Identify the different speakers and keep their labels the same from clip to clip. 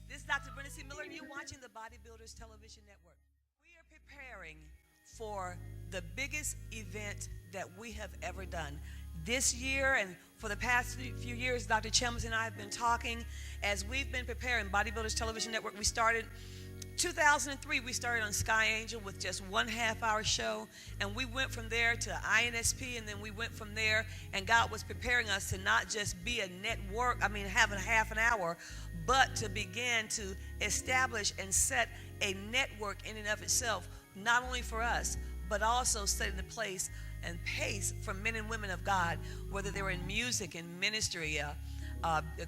Speaker 1: This is Dr. Brenda C. Miller, and you're watching the Bodybuilders Television Network. We are preparing for the biggest event that we have ever done. This year and for the past few years, Dr. Chambliss and I have been talking as we've been preparing Bodybuilders Television Network. We started 2003, we started on Sky Angel with just 1.5 hour show, and we went from there to INSP, and then we went from there, and God was preparing us to not just be a network, having half an hour, but to begin to establish and set a network in and of itself, not only for us, but also setting the place and pace for men and women of God, whether they were in music and ministry, a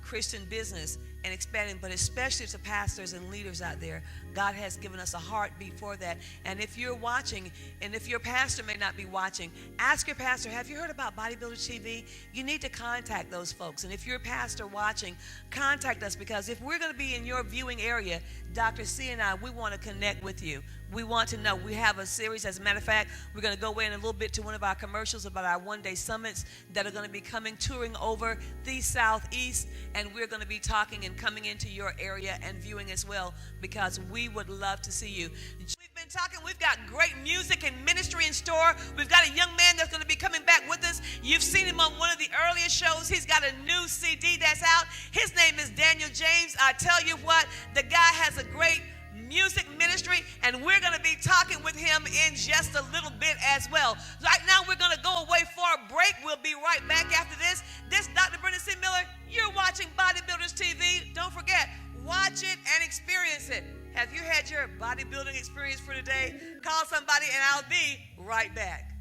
Speaker 1: Christian business, and expanding, but especially to pastors and leaders out there. God has given us a heartbeat for that. And if you're watching, and if your pastor may not be watching, ask your pastor, have you heard about Bodybuilder TV? You need to contact those folks. And if you're a pastor watching, contact us, because if we're going to be in your viewing area, Dr. C and I, we want to connect with you. We want to know. We have a series. As a matter of fact, we're going to go in a little bit to one of our commercials about our one-day summits that are going to be touring over the Southeast, and we're going to be talking and coming into your area and viewing as well, because we would love to see you. We've been talking. We've got great music and ministry in store. We've got a young man that's going to be coming back with us. You've seen him on one of the earlier shows. He's got a new CD that's out. His name is Daniel James. I tell you what, the guy has a great music ministry, and we're going to be talking with him in just a little bit as well. Right now, we're going to go away for a break. We'll be right back after this. This is Dr. Brenda C. Miller. You're watching Bodybuilders TV. Don't forget, watch it and experience it. Have you had your bodybuilding experience for today? Call somebody, and I'll be right back.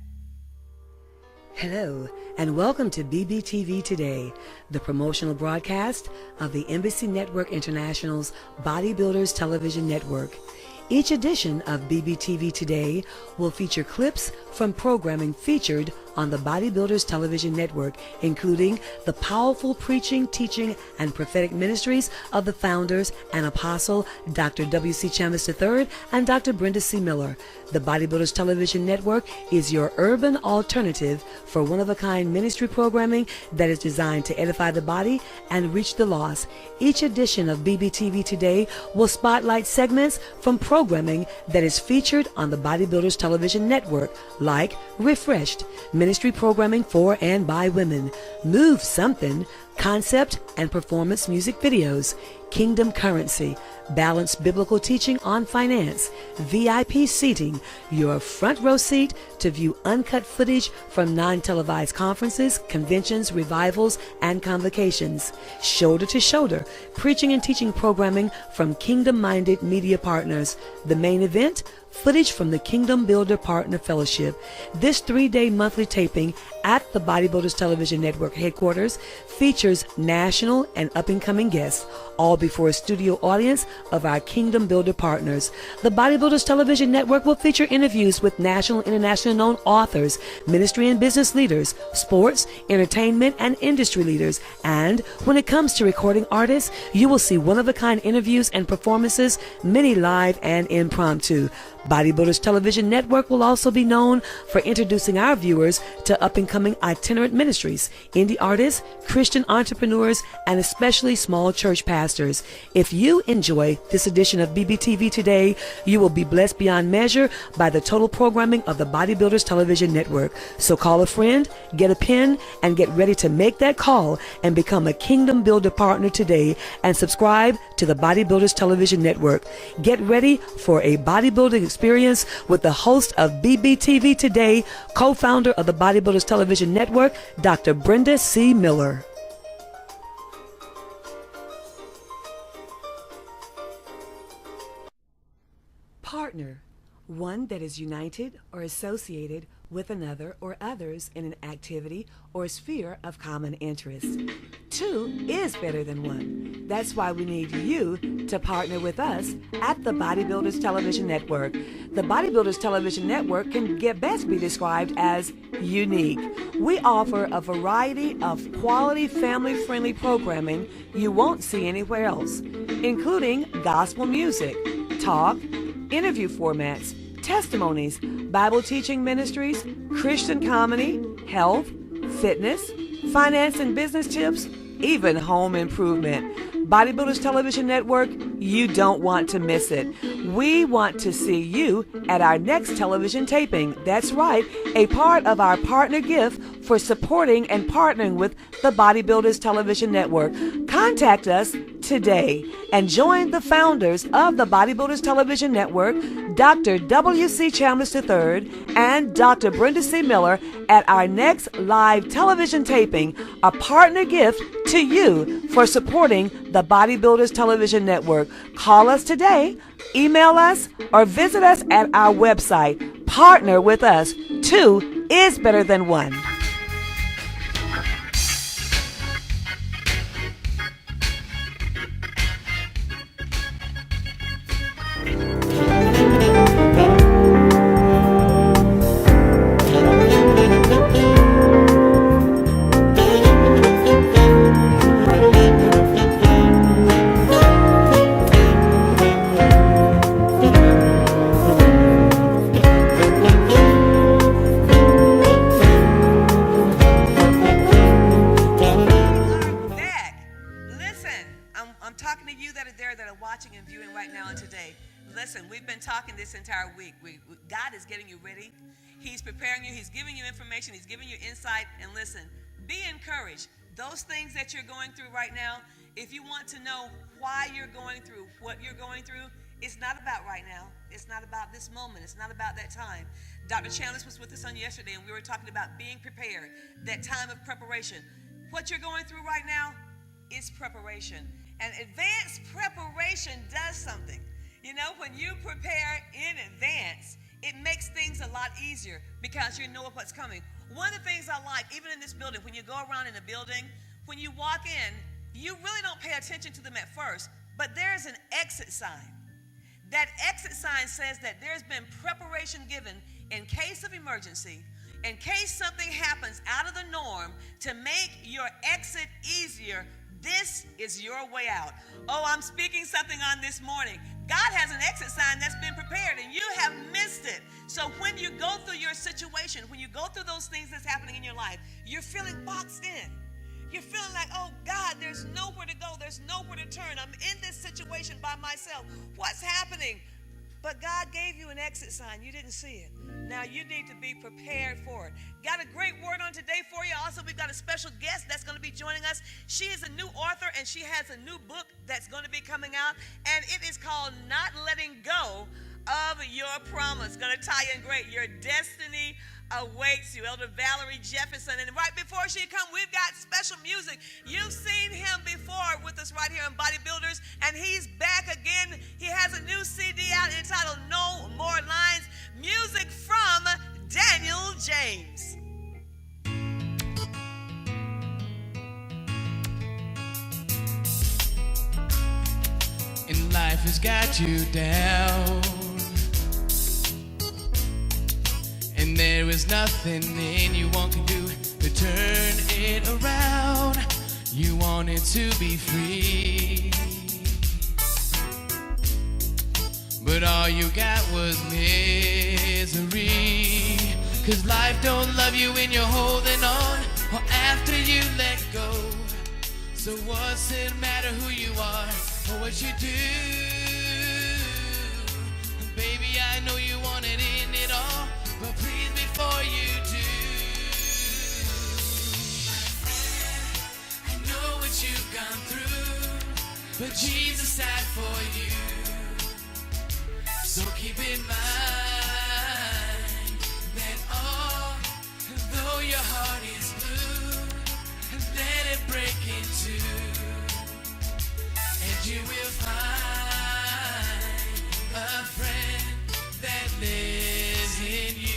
Speaker 2: Hello, and welcome to BBTV Today, the promotional broadcast of the Embassy Network International's Bodybuilders Television Network. Each edition of BBTV Today will feature clips from programming featured on the Bodybuilders Television Network, including the powerful preaching, teaching, and prophetic ministries of the founders and apostle Dr. W.C. Chambliss III and Dr. Brenda C. Miller. The Bodybuilders Television Network is your urban alternative for one-of-a-kind ministry programming that is designed to edify the body and reach the lost. Each edition of BBTV Today will spotlight segments from programming that is featured on the Bodybuilders Television Network, like Refreshed, ministry programming for and by women, Move Something, concept and performance music videos, Kingdom Currency, balanced biblical teaching on finance, VIP seating, your front row seat to view uncut footage from non-televised conferences, conventions, revivals, and convocations, shoulder to shoulder, preaching and teaching programming from kingdom-minded media partners. The main event, footage from the Kingdom Builder Partner Fellowship. This 3-day monthly taping at the Bodybuilders Television Network headquarters features national and up-and-coming guests, all before a studio audience of our Kingdom Builder partners. The Bodybuilders Television Network will feature interviews with national and international known authors, ministry and business leaders, sports, entertainment, and industry leaders. And when it comes to recording artists, you will see one-of-a-kind interviews and performances, many live and impromptu. Bodybuilders Television Network will also be known for introducing our viewers to up-and-coming itinerant ministries, indie artists, Christian entrepreneurs, and especially small church pastors. If you enjoy this edition of BBTV Today, you will be blessed beyond measure by the total programming of the Bodybuilders Television Network. So call a friend, get a pen, and get ready to make that call and become a Kingdom Builder partner today and subscribe to the Bodybuilders Television Network. Get ready for a bodybuilding experience with the host of BBTV Today, co-founder of the Bodybuilders Television Network, Dr. Brenda C. Miller. Partner, one that is united or associated with another or others in an activity or sphere of common interest. Two is better than one. That's why we need you to partner with us at the Bodybuilders Television Network. The Bodybuilders Television Network can best be described as unique. We offer a variety of quality family-friendly programming you won't see anywhere else, including gospel music, talk, interview formats, testimonies, Bible teaching ministries, Christian comedy, health, fitness, finance and business tips, even home improvement.
Speaker 1: Bodybuilders Television Network, you don't want to miss it. We want to see you at our next television taping. That's right, a part of our partner gift for supporting and partnering with the Bodybuilders Television Network. Contact us today and join the founders of the Bodybuilders Television Network, Dr. W.C. Chambliss III and Dr. Brenda C. Miller, at our next live television taping, a partner gift to you for supporting the Bodybuilders Television Network. Call us today, email us, or visit us at our website. Partner with us. 2 is better than 1. Listen, we've been talking this entire week. God is getting you ready. He's preparing you. He's giving you information. He's giving you insight. And listen, be encouraged. Those things that you're going through right now, if you want to know why you're going through what you're going through, it's not about right now. It's not about this moment. It's not about that time. Dr. Chambliss was with us on yesterday, and we were talking about being prepared, that time of preparation. What you're going through right now is preparation. And advanced preparation does something. You know, when you prepare in advance, it makes things a lot easier because you know what's coming. One of the things I like, even in this building, when you go around in a building, when you walk in, you really don't pay attention to them at first, but there's an exit sign. That exit sign says that there's been preparation given in case of emergency, in case something happens out of the norm to make your exit easier. This is your way out. Oh, I'm speaking something on this morning. God has an exit sign that's been prepared, and you have missed it. So when you go through your situation, when you go through those things that's happening in your life, you're feeling boxed in. You're feeling like, oh, God, there's nowhere to go. There's nowhere to turn. I'm in this situation by myself. What's happening? But God gave you an exit sign. You didn't see it. Now you need to be prepared for it. Got a great word on today for you. Also, we've got a special guest that's going to be joining us. She is a new author, and she has a new book that's going to be coming out, and it is called Not Letting Go of Your Promise. Going to tie in great. Your destiny awaits you. Elder Valerie Jefferson. And right before she comes, we've got special music. You've seen him before with us right here in Bodybuilders, and he's back again. He has a new CD out entitled No More Lines. Music from Daniel James.
Speaker 3: And life has got you down, and there is nothing anyone can do to turn it around. You wanted to be free, but all you got was misery. 'Cause life don't love you when you're holding on, or after you let go. So what's it matter who you are or what you do? Baby, I know you want it in it all, but please before you do, I know what you've gone through, but Jesus died for you. So keep in mind that although your heart is blue, let it break in two, and you will find a friend that lives in you.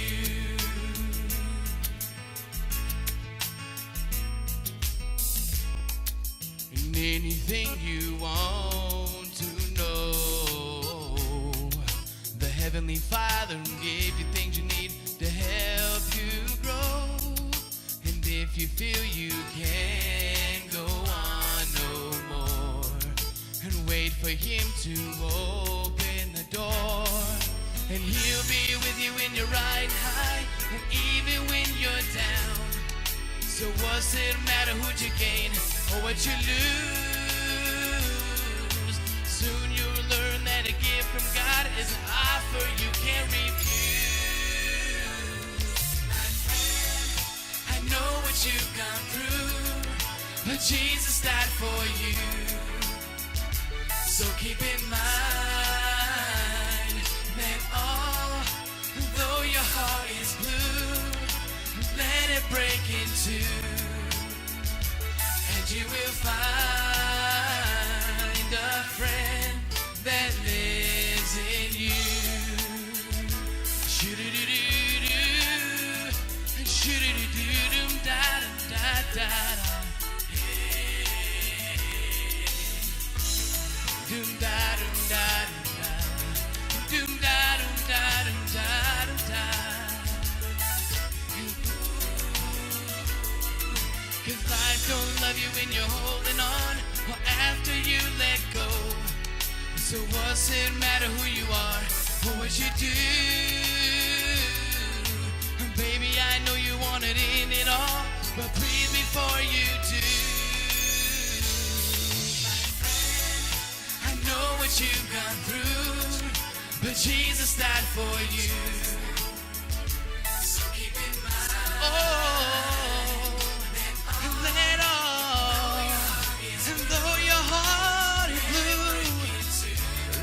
Speaker 3: And anything you want to know, the Heavenly Father gave you things you need to help you grow. And if you feel you can't go on no more, and wait for Him to open the door, and He'll be with you when you're riding high, and even when you're down. So what's it matter who'd you gain or what you lose? from God is an offer you can't refuse. My friend, I know what you've gone through, but Jesus died for you. So keep in mind that although your heart is blue, let it break in two, and you will find a friend that lives in you. Shoo-doo-doo-doo-doo, shoo-doo-doo-doo-dum-da-dum-da-da-da. Cause life don't love you when you're holding on, or after you let go. So what's it matter who you are, or what you do? Baby, I know you want it in it all, but breathe before you do. I know what you've gone through, but Jesus died for you. So keep in mind, let all, and though your heart is blue,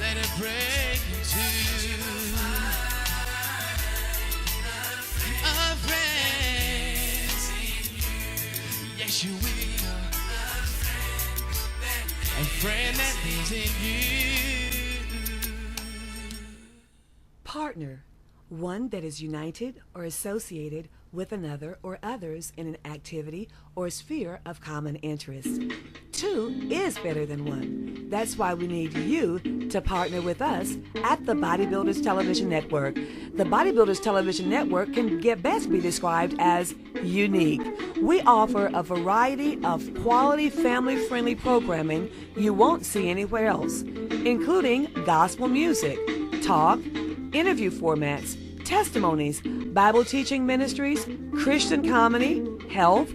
Speaker 3: let it break into a friend. Yes, you will. A friend that lives in you.
Speaker 2: Partner, one that is united or associated with another or others in an activity or sphere of common interest. Two is better than one. That's why we need you to partner with us at the Bodybuilders Television Network. The Bodybuilders Television Network can best be described as unique. We offer a variety of quality family-friendly programming you won't see anywhere else, including gospel music, talk, interview formats, testimonies, Bible teaching ministries, Christian comedy, health,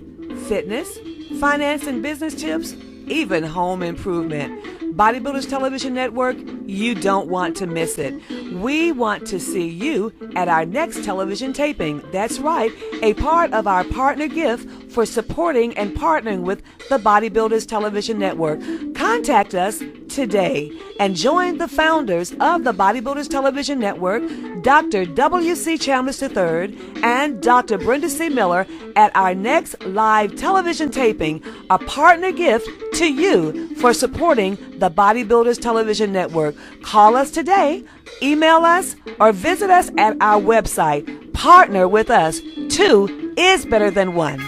Speaker 2: fitness, finance and business tips, even home improvement. Bodybuilders Television Network, you don't want to miss it. We want to see you at our next television taping. That's right, a part of our partner gift for supporting and partnering with the Bodybuilders Television Network. Contact us today and join the founders of the Bodybuilders Television Network, Dr. W.C. Chambliss III and Dr. Brenda C. Miller, at our next live television taping, a partner gift to you for supporting the Bodybuilders Television Network. Call us today, email us, or visit us at our website. Partner with us. Two is better than one.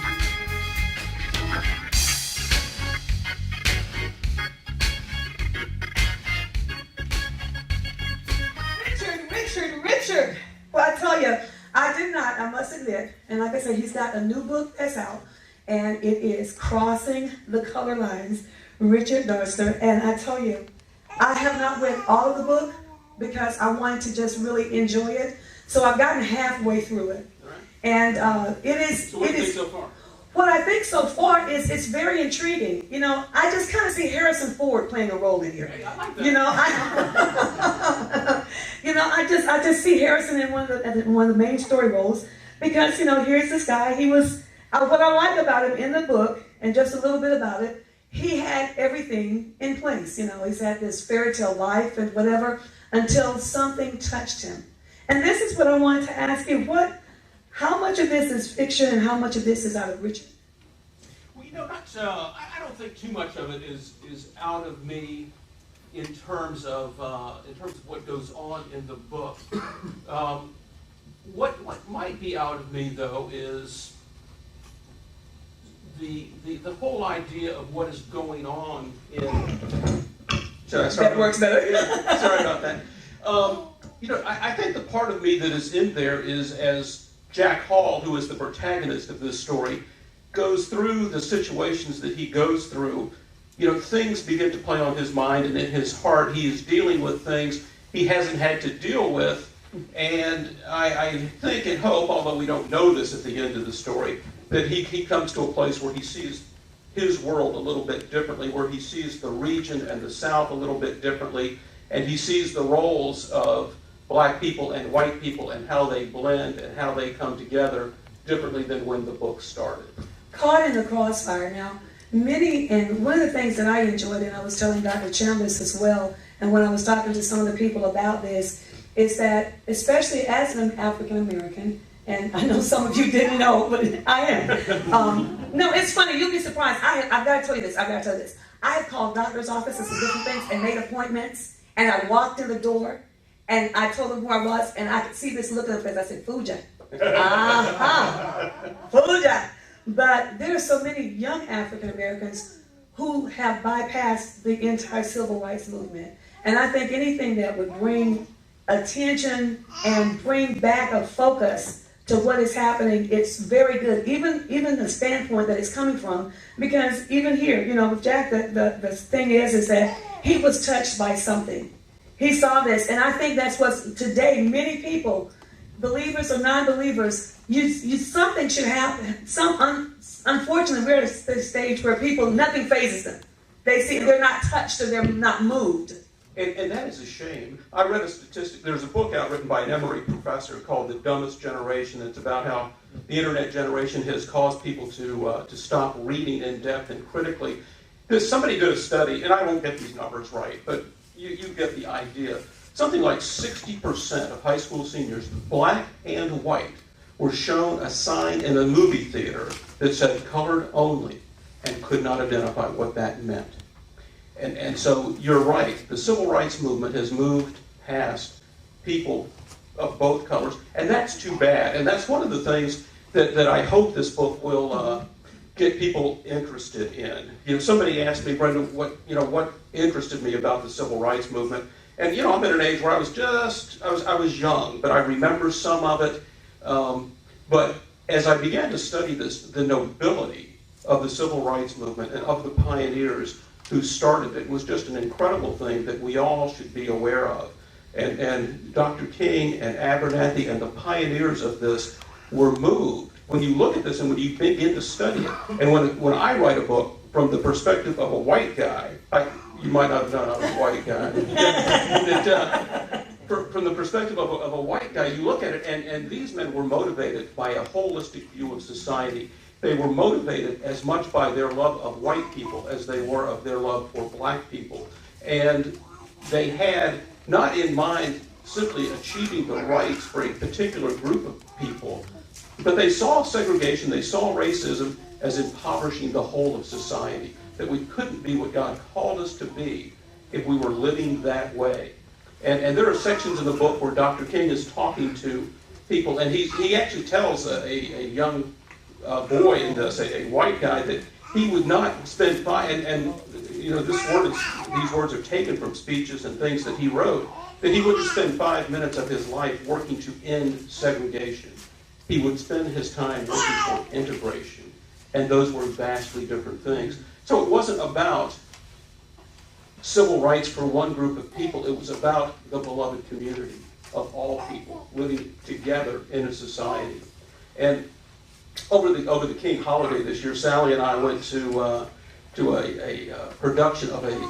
Speaker 4: Richard. Well, I tell you, I must admit, and like I said, he's got a new book that's out, and it is Crossing the Color Lines, Richard Darster. And I tell you, I have not read all of the book because I wanted to just really enjoy it. So I've gotten halfway through it. And it is...
Speaker 5: So what do you think so far?
Speaker 4: What I think so far is it's very intriguing. You know, I just kind of see Harrison Ford playing a role in here.
Speaker 5: Hey, I like that.
Speaker 4: You know, I just see Harrison in one of the main story roles because, you know, here's this guy. He was, what I like about him in the book, and just a little bit about it, he had everything in place. You know, he's had this fairy tale life and whatever until something touched him. And this is what I wanted to ask you. How much of this is fiction and how much of this is out of Richard?
Speaker 5: Well, you know, I don't think too much of it is out of me in terms of what goes on in the book. What might be out of me though is the whole idea of what is going on in.
Speaker 4: That works better.
Speaker 5: Yeah, sorry about that. You know, I think the part of me that is in there is as Jack Hall, who is the protagonist of this story, goes through the situations that he goes through. You know, things begin to play on his mind, and in his heart he is dealing with things he hasn't had to deal with. And I think and hope, although we don't know this at the end of the story, that he comes to a place where he sees his world a little bit differently, where he sees the region and the South a little bit differently, and he sees the roles of black people and white people and how they blend and how they come together differently than when the book started.
Speaker 4: Caught in the crossfire. Now, and one of the things that I enjoyed, and I was telling Dr. Chambliss as well, and when I was talking to some of the people about this, is that especially as an African American, and I know some of you didn't know, but I am. No, it's funny. You'll be surprised. I've got to tell you this. I have called doctor's offices and different things and made appointments, and I walked in the door, and I told them who I was, and I could see this look on their face. I said, Fuja. Fuja. But there are so many young African Americans who have bypassed the entire civil rights movement. And I think anything that would bring attention and bring back a focus to what is happening, it's very good. Even the standpoint that it's coming from, because even here, with Jack, the thing is that he was touched by something. He saw this, and I think that's what today many people, believers or non-believers, something should happen. Unfortunately, we're at the stage where nothing phases them. They're not touched or they're not moved.
Speaker 5: And that is a shame. I read a statistic. There's a book out written by an Emory professor called The Dumbest Generation. It's about how the internet generation has caused people to stop reading in depth and critically. Somebody did a study, and I won't get these numbers right, but you get the idea. Something like 60% of high school seniors, black and white, were shown a sign in a movie theater that said colored only and could not identify what that meant. And so you're right, the civil rights movement has moved past people of both colors, and that's too bad. And that's one of the things that I hope this book will get people interested in. Somebody asked me, Brenda, what interested me about the civil rights movement. And I'm at an age where I was young, but I remember some of it. But as I began to study this, the nobility of the civil rights movement and of the pioneers who started it was just an incredible thing that we all should be aware of. And Dr. King and Abernathy and the pioneers of this were moved. When you look at this and when you begin to study it, and when I write a book from the perspective of a white guy, you might not have known I was a white guy. From the perspective of a white guy, you look at it, and these men were motivated by a holistic view of society. They were motivated as much by their love of white people as they were of their love for black people. And they had not in mind simply achieving the rights for a particular group of people, but they saw segregation, they saw racism as impoverishing the whole of society, that we couldn't be what God called us to be if we were living that way. And there are sections in the book where Dr. King is talking to people, and he actually tells a young boy in this, a white guy, that he would not spend these words are taken from speeches and things that he wrote, that he wouldn't spend 5 minutes of his life working to end segregation. He would spend his time working for integration, and those were vastly different things. So it wasn't about civil rights for one group of people. It was about the beloved community of all people living together in a society. And over the King holiday this year, Sally and I went to a production of an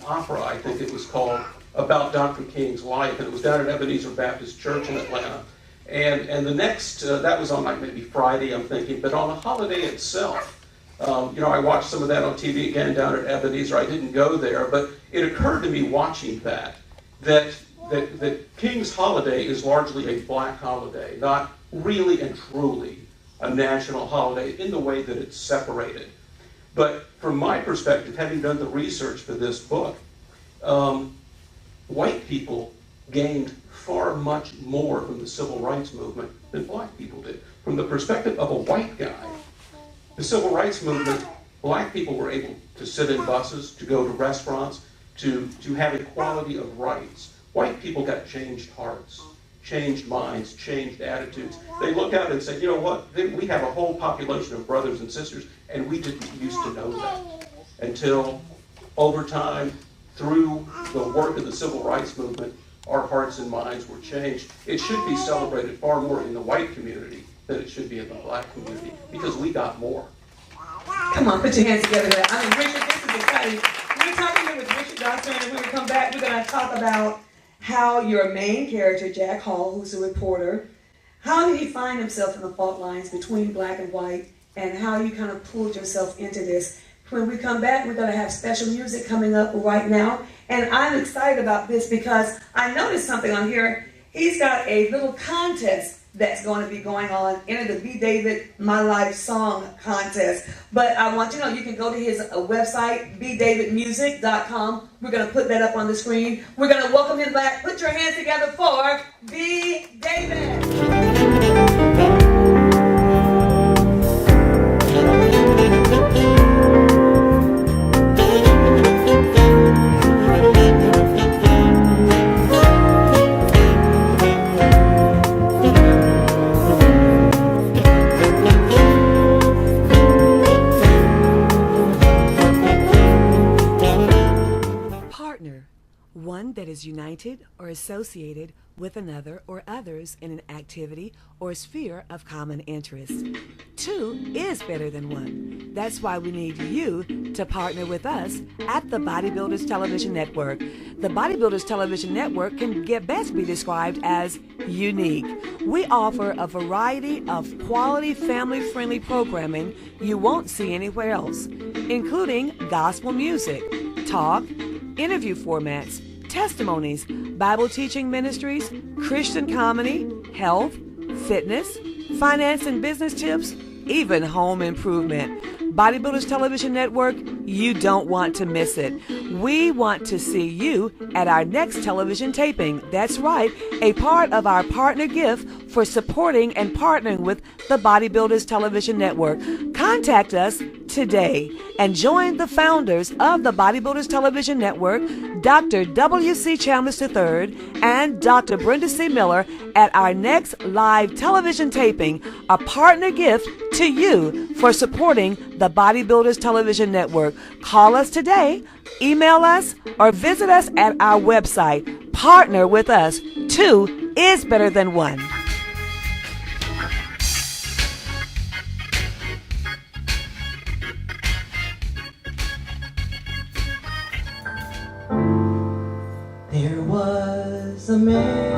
Speaker 5: opera, I think it was called, about Dr. King's life, and it was down at Ebenezer Baptist Church in Atlanta. And the next, that was on like maybe Friday, I'm thinking, but on the holiday itself, I watched some of that on TV again down at Ebenezer. I didn't go there, but it occurred to me watching that King's holiday is largely a black holiday, not really and truly a national holiday in the way that it's separated. But from my perspective, having done the research for this book, white people gained far much more from the civil rights movement than black people did. From the perspective of a white guy, the civil rights movement, black people were able to sit in buses, to go to restaurants, to have equality of rights. White people got changed hearts, changed minds, changed attitudes. They look out and say, you know what, we have a whole population of brothers and sisters, and we didn't used to know that. Until over time, through the work of the civil rights movement, our hearts and minds were changed. It should be celebrated far more in the white community than it should be in the black community, because we got more.
Speaker 4: Come on, put your hands together. I mean, Richard, this is exciting. we're talking here with Richard Dawson, and when we come back, we're going to talk about how your main character, Jack Hall, who's a reporter, how did he find himself in the fault lines between black and white, and how you kind of pulled yourself into this. When we come back, we're going to have special music coming up right now, and I'm excited about this because I noticed something on here. He's got a little contest that's going to be going on, enter the Be David My Life Song Contest. But I want you to know you can go to his website, bdavidmusic.com. We're going to put that up on the screen. We're going to welcome him back. Put your hands together for B. David.
Speaker 2: One that is united or associated with another or others in an activity or sphere of common interest. Two is better than one. That's why we need you to partner with us at the Bodybuilders Television Network. The Bodybuilders Television Network can best be described as unique. We offer a variety of quality family-friendly programming you won't see anywhere else, including gospel music, talk, interview formats, testimonies, Bible teaching ministries, Christian comedy, health, fitness, finance and business tips, even home improvement. Bodybuilders Television Network, you don't want to miss it. We want to see you at our next television taping. That's right, a part of our partner gift for supporting and partnering with the Bodybuilders Television Network. Contact us today and join the founders of the Bodybuilders Television Network, Dr. W.C. Chambliss III and Dr. Brenda C. Miller, at our next live television taping, a partner gift to you for supporting the Bodybuilders Television Network. Call us today, email us, or visit us at our website. Partner with us. Two is better than one.
Speaker 6: There was a man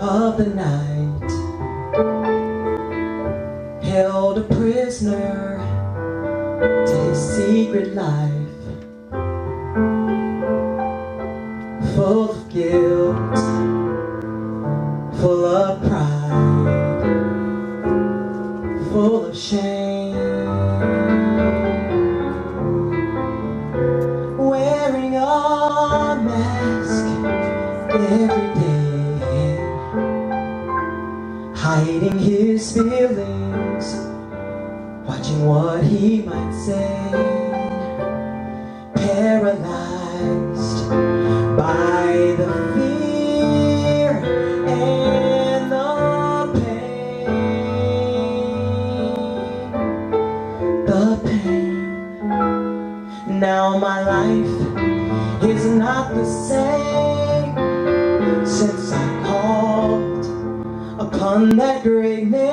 Speaker 6: of the night, held a prisoner to his secret life, full of guilt, full of pride, full of shame, wearing a mask every day, hiding his feelings, watching what he might say, paralyzed by the fear and the pain. Now my life is not the same since I called upon that great name.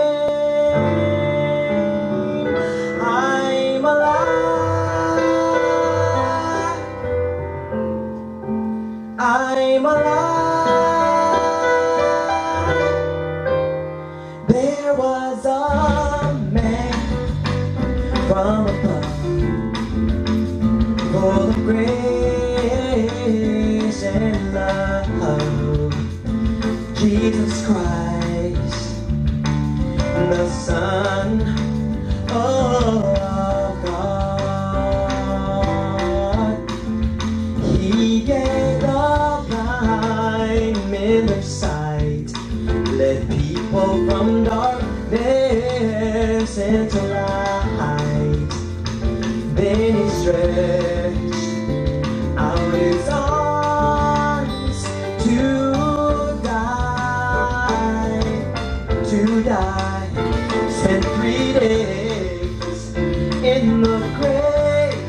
Speaker 6: I'm alive. I'm alive. There was a man from above, full of grace and love, Jesus Christ, the Son of God. He gave the blind men their sight, led people from darkness into light. Then he stretched out his arms to die, spent 3 days in the grave.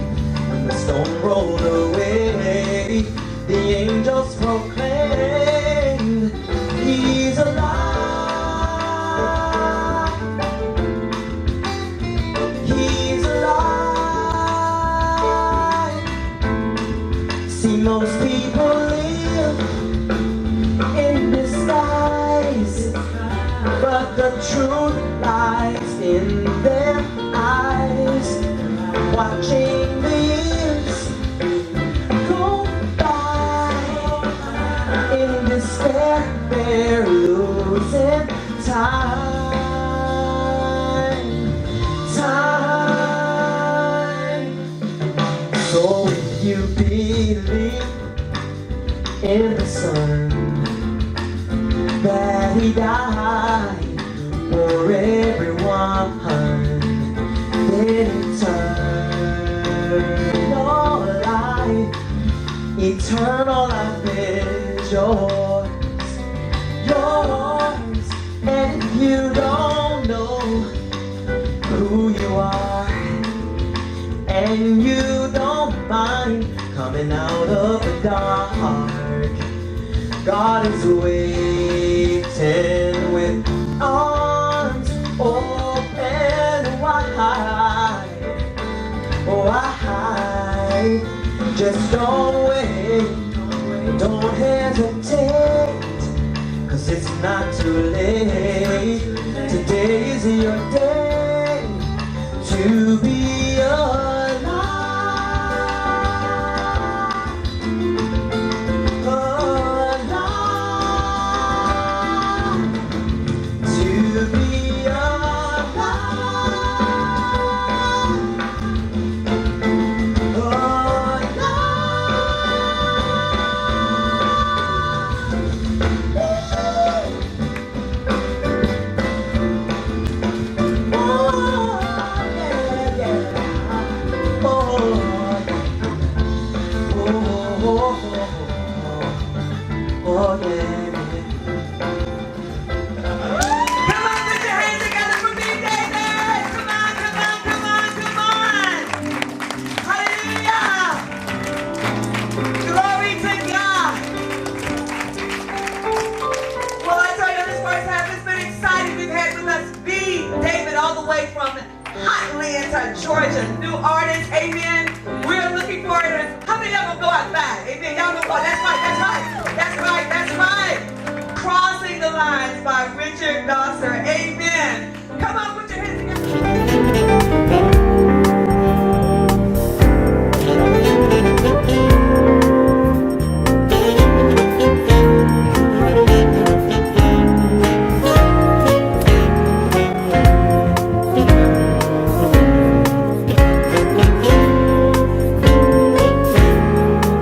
Speaker 6: When the stone rolled away, the angels proclaimed, he's alive, he's alive. Most people live in disguise, but the truth lies in their eyes. Watching the years go by, in despair they're losing time. So if you believe in the Son, that He died for everyone, then eternal life is yours, yours. And if you don't know who you are, and you don't mind coming out of the dark, God is waiting with arms open wide, wide. Just don't wait, don't hesitate, 'cause it's not too late. Today is your day to be alive, alive, to be
Speaker 4: Georgia, new artist, amen. We're looking forward to it. How many of them go outside? Amen. Y'all know what? That's right, that's right. That's right, that's right. Crossing the Lines by Richard Dosser, amen.